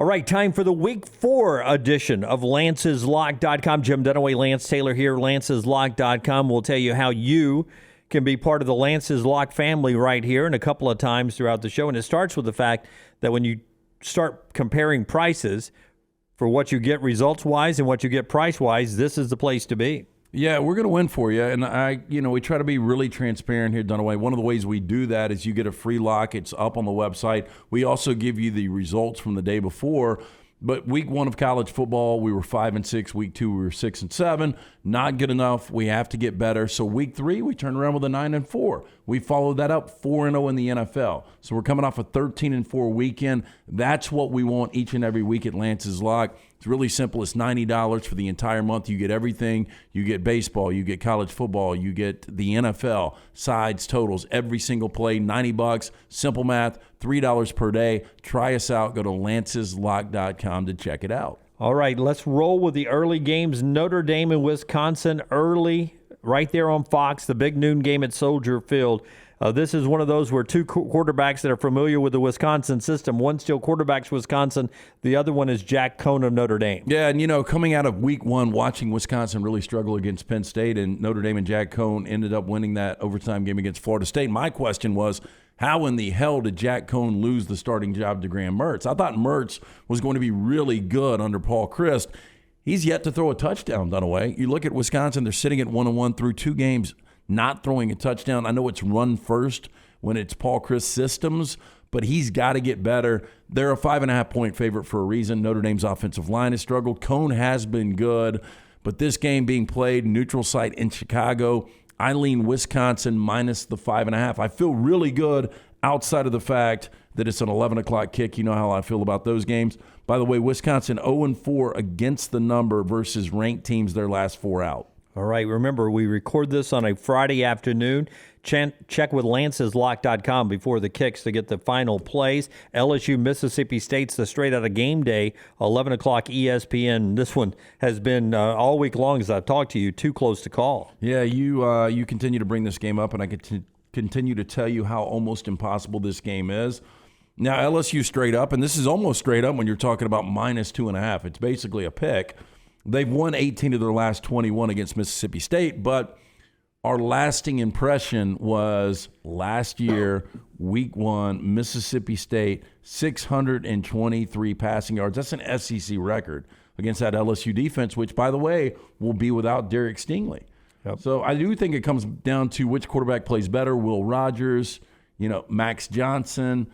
All right, time for the Week 4 edition of Lance'sLock.com. Jim Dunaway, Lance Taylor here, Lance'sLock.com. We'll tell you how you can be part of the Lance's Lock family right here and a couple of times throughout the show. And it starts with the fact that when you start comparing prices for what you get results-wise and what you get price-wise, this is the place to be. Yeah, we're going to win for you. And we try to be really transparent here, Dunaway. One of the ways we do that is you get a free lock. It's up on the website. We also give you the results from the day before. But week 1 of college football, we were 5-6. Week 2, we were 6-7. Not good enough. We have to get better. So week 3, we turned around with a 9-4. We followed that up 4-0 in the NFL. So we're coming off a 13-4 weekend. That's what we want each and every week at Lance's Lock. It's really simple. It's $90 for the entire month. You get everything. You get baseball. You get college football. You get the NFL, sides, totals, every single play, $90. Simple math, $3 per day. Try us out. Go to lanceslock.com to check it out. All right, let's roll with the early games. Notre Dame and Wisconsin early, right there on Fox, the big noon game at Soldier Field. This is one of those where two quarterbacks that are familiar with the Wisconsin system. One still quarterbacks Wisconsin. The other one is Jack Cohn of Notre Dame. Yeah, and coming out of week 1, watching Wisconsin really struggle against Penn State, and Notre Dame and Jack Cohn ended up winning that overtime game against Florida State. My question was, how in the hell did Jack Cohn lose the starting job to Graham Mertz? I thought Mertz was going to be really good under Paul Chryst. He's yet to throw a touchdown, Dunaway. You look at Wisconsin, they're sitting at 1-1 through 2 games, not throwing a touchdown. I know it's run first when it's Paul Chryst systems, but he's got to get better. They're a 5.5-point favorite for a reason. Notre Dame's offensive line has struggled. Cohn has been good, but this game being played neutral site in Chicago, I lean Wisconsin minus the 5.5. I feel really good outside of the fact that it's an 11 o'clock kick. You know how I feel about those games. By the way, Wisconsin 0-4 against the number versus ranked teams their last 4 out. All right, remember, we record this on a Friday afternoon. Check with Lance'sLock.com before the kicks to get the final plays. LSU, Mississippi State's the straight-out-of game day, 11 o'clock ESPN. This one has been, all week long as I've talked to you, too close to call. Yeah, you continue to bring this game up, and I continue to tell you how almost impossible this game is. Now, LSU straight up, and this is almost straight up when you're talking about minus 2.5. It's basically a pick. They've won 18 of their last 21 against Mississippi State, but our lasting impression was last year, week 1, Mississippi State, 623 passing yards. That's an SEC record against that LSU defense, which, by the way, will be without Derek Stingley. Yep. So I do think it comes down to which quarterback plays better, Will Rogers, Max Johnson.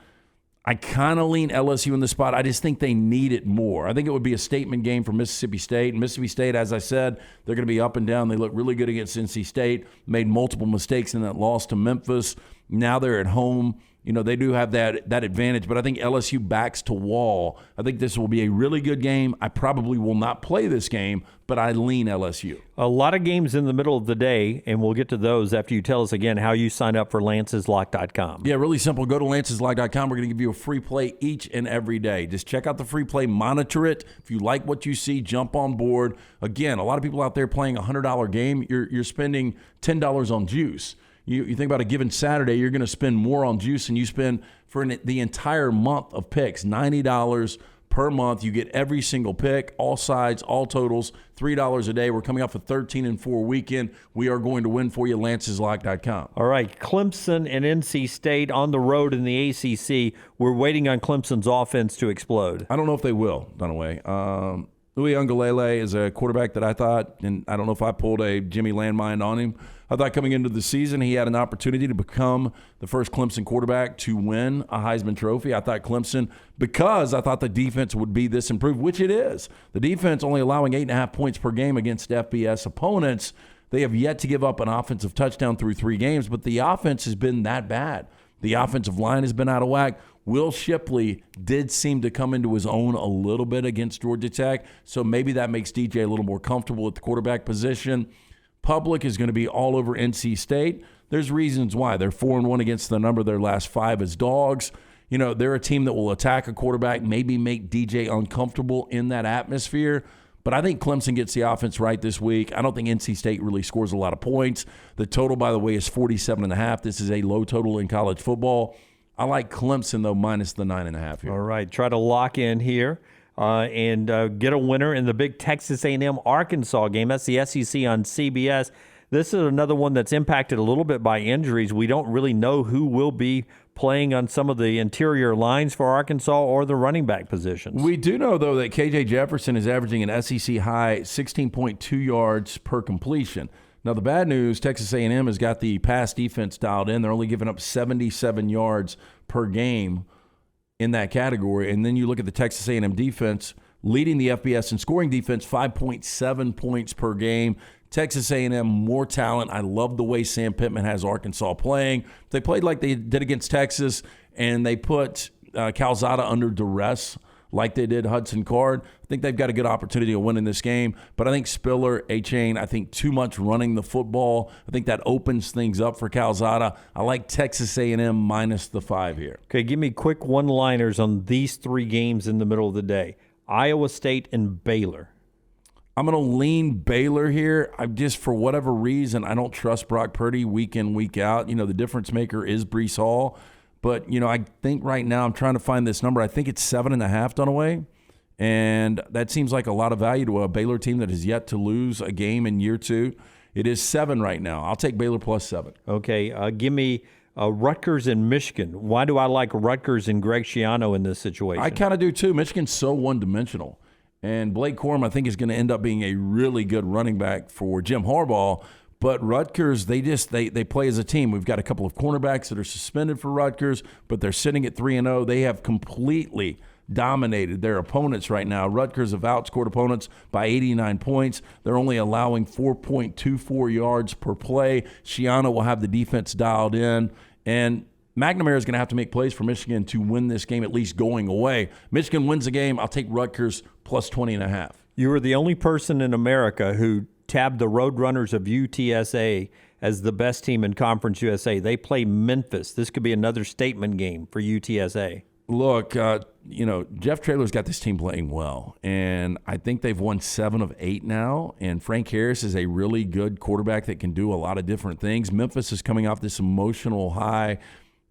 I kind of lean LSU in the spot. I just think they need it more. I think it would be a statement game for Mississippi State. And Mississippi State, as I said, they're going to be up and down. They look really good against NC State, made multiple mistakes in that loss to Memphis. Now they're at home. They do have that advantage, but I think LSU backs to wall. I think this will be a really good game. I probably will not play this game, but I lean LSU. A lot of games in the middle of the day, and we'll get to those after you tell us again how you sign up for Lance'sLock.com. Yeah, really simple. Go to Lance'sLock.com. We're going to give you a free play each and every day. Just check out the free play, monitor it. If you like what you see, jump on board. Again, a lot of people out there playing a $100 game, you're spending $10 on juice. You think about a given Saturday, you're going to spend more on juice than you spend for the entire month of picks. $90 per month. You get every single pick, all sides, all totals, $3 a day. We're coming off a 13-4 weekend. We are going to win for you, Lance'sLock.com. All right, Clemson and NC State on the road in the ACC. We're waiting on Clemson's offense to explode. I don't know if they will, Dunaway. Louis Ungalele is a quarterback that I thought, and I don't know if I pulled a Jimmy landmine on him. I thought coming into the season he had an opportunity to become the first Clemson quarterback to win a Heisman Trophy. I thought Clemson, because I thought the defense would be this improved, which it is. The defense only allowing 8.5 points per game against FBS opponents. They have yet to give up an offensive touchdown through 3 games, but the offense has been that bad. The offensive line has been out of whack. Will Shipley did seem to come into his own a little bit against Georgia Tech, so maybe that makes DJ a little more comfortable at the quarterback position. Public is going to be all over NC State. There's reasons why. They're 4-1 against the number of their last 5 as dogs. They're a team that will attack a quarterback, maybe make DJ uncomfortable in that atmosphere. But I think Clemson gets the offense right this week. I don't think NC State really scores a lot of points. The total, by the way, is 47.5. This is a low total in college football. I like Clemson, though, minus the 9.5 here. All right, try to lock in here and get a winner in the big Texas A&M Arkansas game. That's the SEC on CBS. This is another one that's impacted a little bit by injuries. We don't really know who will be playing on some of the interior lines for Arkansas or the running back positions. We do know, though, that K.J. Jefferson is averaging an SEC high 16.2 yards per completion. Now, the bad news, Texas A&M has got the pass defense dialed in. They're only giving up 77 yards per game in that category. And then you look at the Texas A&M defense, leading the FBS in scoring defense, 5.7 points per game. Texas A&M, more talent. I love the way Sam Pittman has Arkansas playing. They played like they did against Texas, and they put Calzada under duress like they did Hudson Card. I think they've got a good opportunity of winning this game. But I think Spiller, A-Chain, I think too much running the football. I think that opens things up for Calzada. I like Texas A&M minus the 5 here. Okay, give me quick one-liners on these 3 games in the middle of the day. Iowa State and Baylor. I'm going to lean Baylor here. I just, for whatever reason, I don't trust Brock Purdy week in, week out. The difference maker is Breece Hall. But, I think right now I'm trying to find this number. I think it's 7.5 Dunaway. And that seems like a lot of value to a Baylor team that has yet to lose a game in year 2. It is 7 right now. I'll take Baylor plus 7. Okay, give me Rutgers and Michigan. Why do I like Rutgers and Greg Schiano in this situation? I kind of do too. Michigan's so one-dimensional. And Blake Corum, I think, is going to end up being a really good running back for Jim Harbaugh. But Rutgers, they play as a team. We've got a couple of cornerbacks that are suspended for Rutgers, but they're sitting at 3-0. They have completely dominated their opponents right now. Rutgers have outscored opponents by 89 points. They're only allowing 4.24 yards per play. Schiano will have the defense dialed in. And McNamara is going to have to make plays for Michigan to win this game, at least going away. Michigan wins the game. I'll take Rutgers plus 20.5. You were the only person in America who tabbed the Roadrunners of UTSA as the best team in Conference USA. They play Memphis. This could be another statement game for UTSA. Look, Jeff Traylor's got this team playing well, and I think they've won 7 of 8 now, and Frank Harris is a really good quarterback that can do a lot of different things. Memphis is coming off this emotional high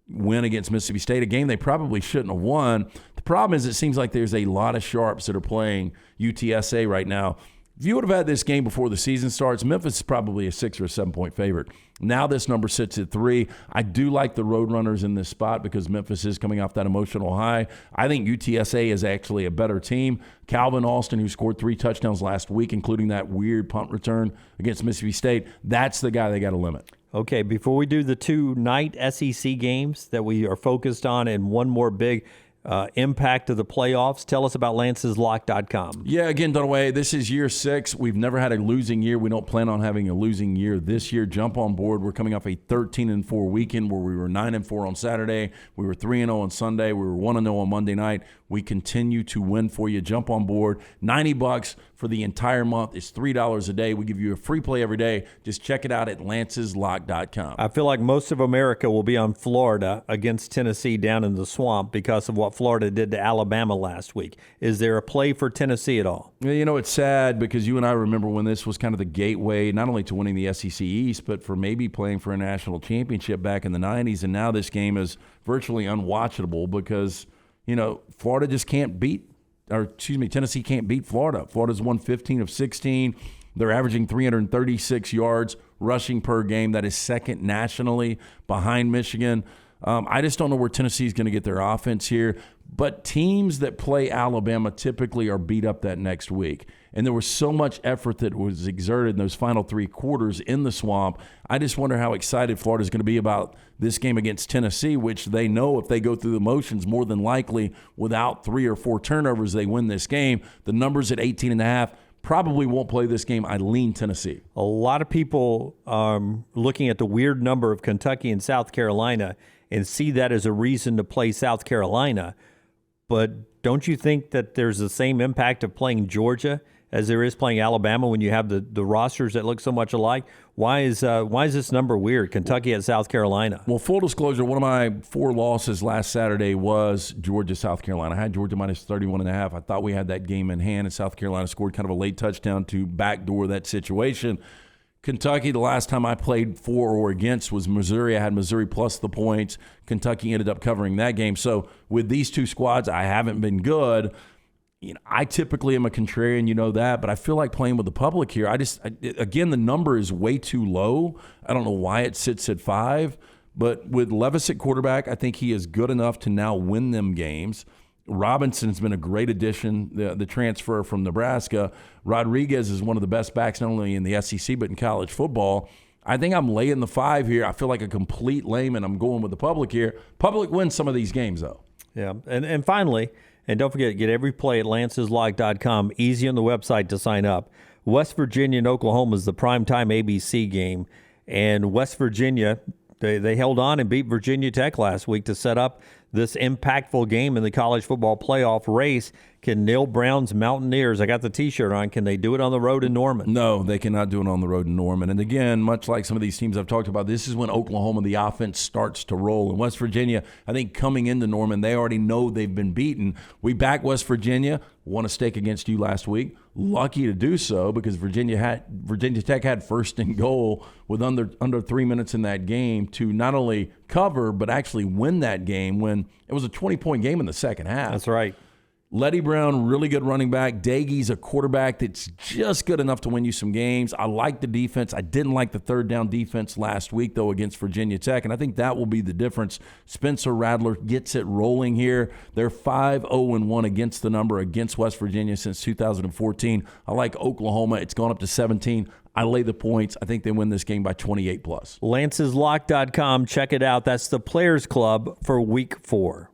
win against Mississippi State, a game they probably shouldn't have won. The problem is it seems like there's a lot of sharps that are playing UTSA right now. If you would have had this game before the season starts, Memphis is probably a 6 or a 7-point favorite. Now this number sits at 3. I do like the Roadrunners in this spot because Memphis is coming off that emotional high. I think UTSA is actually a better team. Calvin Austin, who scored 3 touchdowns last week, including that weird punt return against Mississippi State, that's the guy they got to limit. Okay, before we do the 2 night SEC games that we are focused on and one more big impact of the playoffs, tell us about lanceslock.com. Yeah, again, Dunaway, this is year 6. We've never had a losing year. We don't plan on having a losing year this year. Jump on board. We're coming off a 13-4 weekend where we were 9-4 on Saturday. We were 3-0 on Sunday. We were 1-0 on Monday night. We continue to win for you. Jump on board. $90 for the entire month. It's $3 a day. We give you a free play every day. Just check it out at lanceslock.com. I feel like most of America will be on Florida against Tennessee down in the swamp because of what Florida did to Alabama last week. Is there a play for Tennessee at all? It's sad because you and I remember when this was kind of the gateway, not only to winning the SEC East, but for maybe playing for a national championship back in the 90s. And now this game is virtually unwatchable because Florida just can't beat, Tennessee can't beat Florida. Florida's won 15 of 16. They're averaging 336 yards rushing per game. That is second nationally behind Michigan. I just don't know where Tennessee's going to get their offense here. But teams that play Alabama typically are beat up that next week. And there was so much effort that was exerted in those final 3 quarters in the swamp. I just wonder how excited Florida's going to be about this game against Tennessee, which they know if they go through the motions, more than likely without 3 or 4 turnovers, they win this game. The number's at 18.5. Probably won't play this game. I lean Tennessee. A lot of people are looking at the weird number of Kentucky and South Carolina and see that as a reason to play South Carolina. But don't you think that there's the same impact of playing Georgia as there is playing Alabama when you have the rosters that look so much alike? Why is this number weird, Kentucky at South Carolina? Well, full disclosure, one of my 4 losses last Saturday was Georgia, South Carolina. I had Georgia minus 31.5. I thought we had that game in hand, and South Carolina scored kind of a late touchdown to backdoor that situation. Kentucky, the last time I played for or against was Missouri. I had Missouri plus the points. Kentucky ended up covering that game. So with these two squads, I haven't been good. I typically am a contrarian, you know that, but I feel like playing with the public here. Again, the number is way too low. I don't know why it sits at 5, but with Levis at quarterback, I think he is good enough to now win them games. Robinson's been a great addition, the transfer from Nebraska. Rodriguez is one of the best backs, not only in the SEC, but in college football. I think I'm laying the 5 here. I feel like a complete layman. I'm going with the public here. Public wins some of these games, though. Yeah, and finally, and don't forget, get every play at lanceslog.com. Easy on the website to sign up. West Virginia and Oklahoma is the primetime ABC game. And West Virginia, they held on and beat Virginia Tech last week to set up this impactful game in the college football playoff race. Can Neil Brown's Mountaineers, I got the T-shirt on, can they do it on the road in Norman? No, they cannot do it on the road in Norman. And again, much like some of these teams I've talked about, this is when Oklahoma, the offense starts to roll. And West Virginia, I think coming into Norman, they already know they've been beaten. We back West Virginia, won a stake against you last week. Lucky to do so because Virginia Tech had first and goal with under 3 minutes in that game to not only cover but actually win that game when it was a 20-point game in the second half. That's right. Letty Brown, really good running back. Daigie's a quarterback that's just good enough to win you some games. I like the defense. I didn't like the third down defense last week, though, against Virginia Tech, and I think that will be the difference. Spencer Rattler gets it rolling here. They're 5-0-1 against the number against West Virginia since 2014. I like Oklahoma. It's gone up to 17. I lay the points. I think they win this game by 28+. Lanceslock.com. Check it out. That's the Players Club for Week 4.